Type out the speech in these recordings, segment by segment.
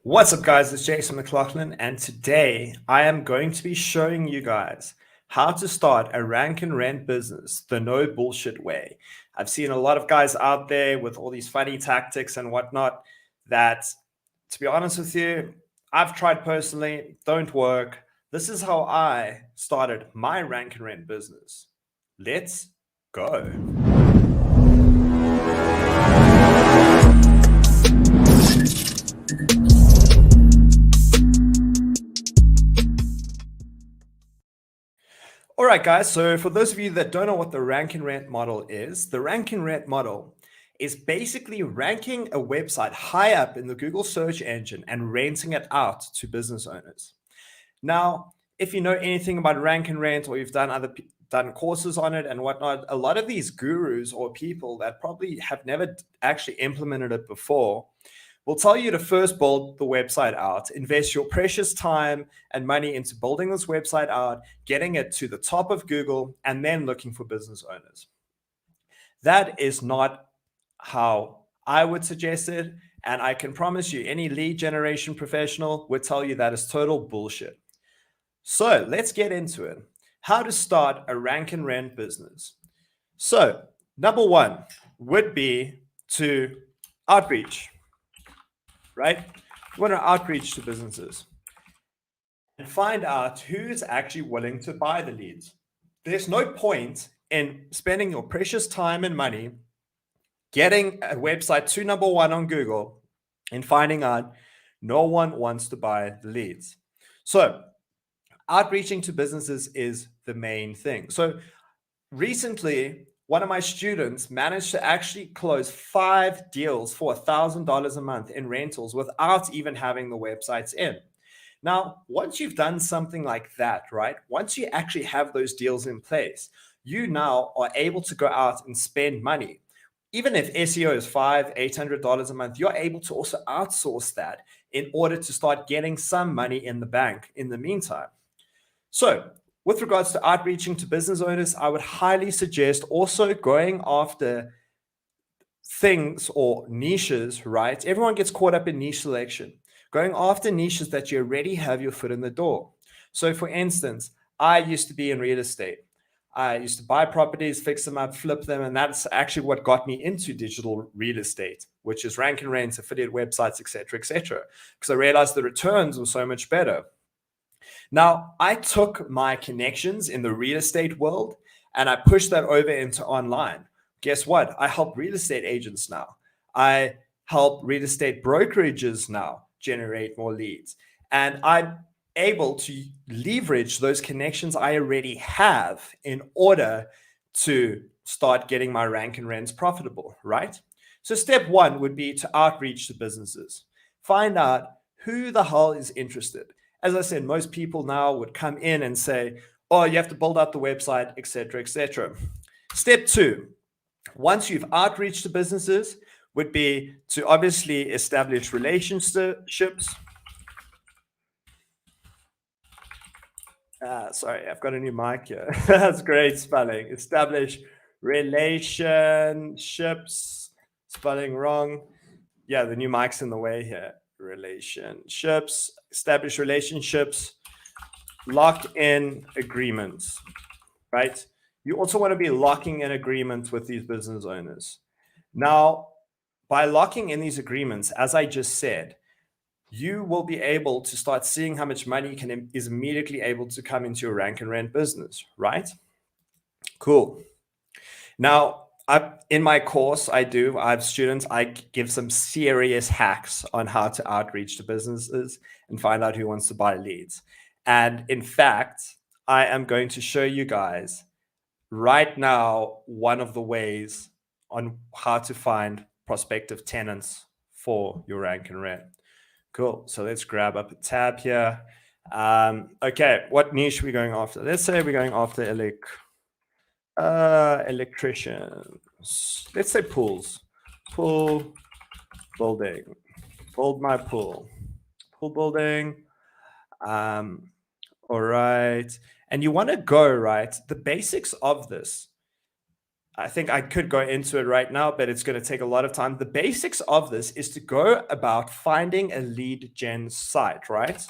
What's up, guys? It's Jason McLaughlin, and today I am going to be showing you guys how to start a rank and rent business the no bullshit way. I've seen a lot of guys out there with all these funny tactics and whatnot that, to be honest with you, I've tried personally, don't work. This is how I started my rank and rent business. Let's go. All right, guys. So for those of you that don't know what the rank and rent model is, the rank and rent model is basically ranking a website high up in the Google search engine and renting it out to business owners. Now, if you know anything about rank and rent, or you've done courses on it and whatnot, a lot of these gurus or people that probably have never actually implemented it before will tell you to first build the website out, invest your precious time and money into building this website out, getting it to the top of Google, and then looking for business owners. That is not how I would suggest it. And I can promise you, any lead generation professional would tell you that is total bullshit. So let's get into it. How to start a rank and rent business. So number one would be to outreach. Right? You want to outreach to businesses and find out who's actually willing to buy the leads. There's no point in spending your precious time and money getting a website to number one on Google and finding out no one wants to buy the leads. So outreaching to businesses is the main thing. So recently, one of my students managed to actually close 5 deals for $1,000 a month in rentals without even having the websites in. Now, once you've done something like that, right? Once you actually have those deals in place, you now are able to go out and spend money. Even if SEO is $500, $800 a month, you're able to also outsource that in order to start getting some money in the bank in the meantime. So with regards to outreaching to business owners, I would highly suggest also going after things or niches, right? Everyone gets caught up in niche selection. Going after niches that you already have your foot in the door. So for instance, I used to be in real estate. I used to buy properties, fix them up, flip them, and that's actually what got me into digital real estate, which is rank and rent, affiliate websites, etc., etc. Because I realized the returns were so much better. Now, I took my connections in the real estate world and I pushed that over into online. Guess what? I help real estate agents now. I help real estate brokerages now generate more leads. And I'm able to leverage those connections I already have in order to start getting my rank and rents profitable, right? So step one would be to outreach to businesses. Find out who the hell is interested. As I said, most people now would come in and say, oh, you have to build out the website, etc., etc. Step two, once you've outreached to businesses, would be to obviously establish relationships. Sorry, I've got a new mic here. That's great spelling. Establish relationships. Spelling wrong. Yeah, the new mic's in the way here. Relationships. Establish relationships. Lock in agreements, right? You also want to be locking in agreements with these business owners. Now, by locking in these agreements, as I just said, you will be able to start seeing how much money is immediately able to come into your rank and rent business, right? Cool. Now, in my course, I have students, I give some serious hacks on how to outreach to businesses and find out who wants to buy leads. And in fact, I am going to show you guys right now one of the ways on how to find prospective tenants for your rank and rent. Cool. So let's grab up a tab here. Okay, what niche are we going after? Let's say we're going after electricians. Let's say pools. Pool building. Build my pool. Pool building. All right. And you want to go, right? The basics of this. I think I could go into it right now, but it's going to take a lot of time. The basics of this is to go about finding a lead gen site, right?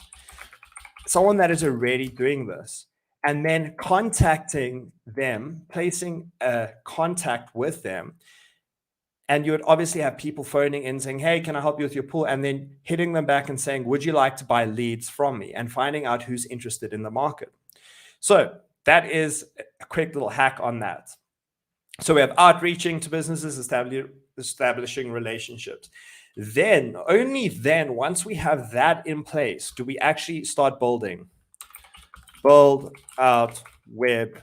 Someone that is already doing this, and then contacting them, placing a contact with them. And you would obviously have people phoning in saying, hey, can I help you with your pool? And then hitting them back and saying, would you like to buy leads from me? And finding out who's interested in the market. So that is a quick little hack on that. So we have outreaching to businesses, establishing relationships. Then, only then, once we have that in place, do we actually start build out web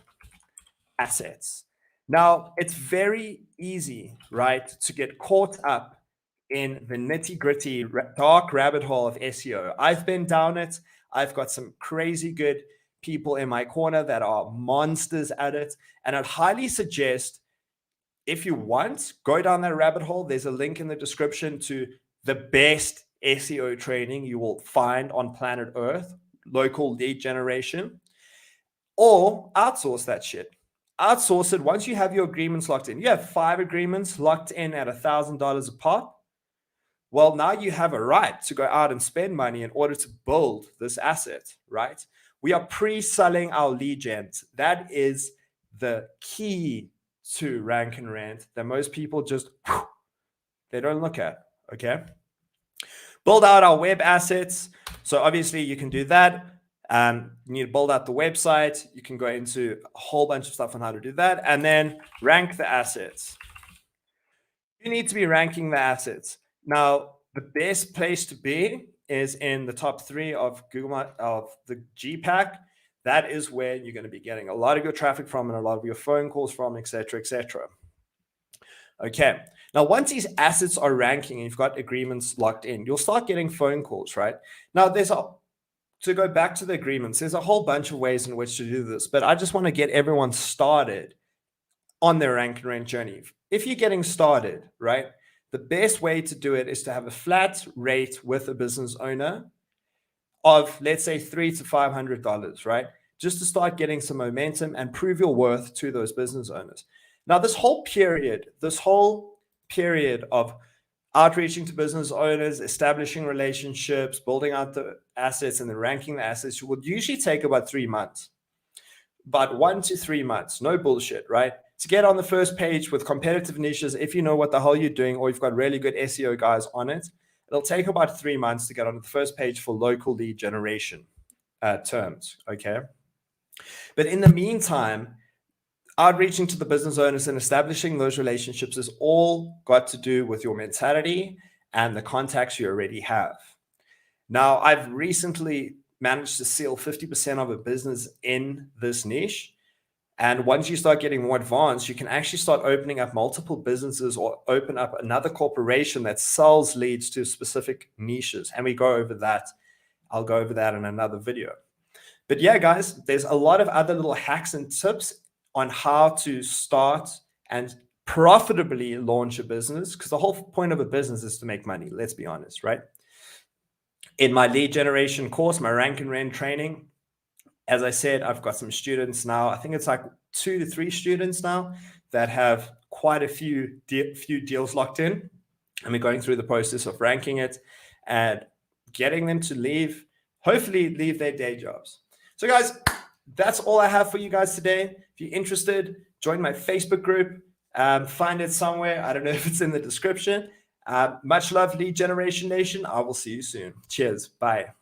assets. Now, it's very easy, right, to get caught up in the nitty-gritty, dark rabbit hole of SEO. I've been down it. I've got some crazy good people in my corner that are monsters at it. And I'd highly suggest, if you want, go down that rabbit hole. There's a link in the description to the best SEO training you will find on planet Earth, local lead generation, or outsource that shit. Outsource it. Once you have your agreements locked in, you have 5 agreements locked in at $1,000 a pop. Well, now you have a right to go out and spend money in order to build this asset, right? We are pre-selling our lead gens. That is the key to rank and rent that most people just, they don't look at, okay? Build out our web assets. So obviously you can do that. You need to build out the website. You can go into a whole bunch of stuff on how to do that. And then rank the assets. You need to be ranking the assets. Now, the best place to be is in the top 3 of Google, of the GPAC. That is where you're going to be getting a lot of your traffic from and a lot of your phone calls from, et cetera, et cetera. Okay. Now, once these assets are ranking and you've got agreements locked in, you'll start getting phone calls, right? Now, to go back to the agreements, there's a whole bunch of ways in which to do this, but I just want to get everyone started on their rank and rent journey. If you're getting started, right, the best way to do it is to have a flat rate with a business owner of, let's say, $300 to $500, right? Just to start getting some momentum and prove your worth to those business owners. Now, this whole period of outreaching to business owners, establishing relationships, building out the assets, and then ranking the assets would usually take about 3 months. About 1 to 3 months, no bullshit, right? To get on the first page with competitive niches, if you know what the hell you're doing, or you've got really good SEO guys on it, it'll take about 3 months to get on the first page for local lead generation terms, okay? But in the meantime, outreaching to the business owners and establishing those relationships is all got to do with your mentality and the contacts you already have. Now, I've recently managed to seal 50% of a business in this niche. And once you start getting more advanced, you can actually start opening up multiple businesses or open up another corporation that sells leads to specific niches. And we go over that. I'll go over that in another video. But yeah, guys, there's a lot of other little hacks and tips on how to start and profitably launch a business, because the whole point of a business is to make money. Let's be honest, right? In my lead generation course, my rank and rent training, as I said, I've got some students now. I think it's like 2 to 3 students now that have quite a few deals locked in. And we're going through the process of ranking it and getting them to hopefully leave their day jobs. So guys, that's all I have for you guys today. If you're interested, join my Facebook group. Find it somewhere. I don't know if it's in the description. Much love, Lead Generation Nation. I will see you soon. Cheers. Bye.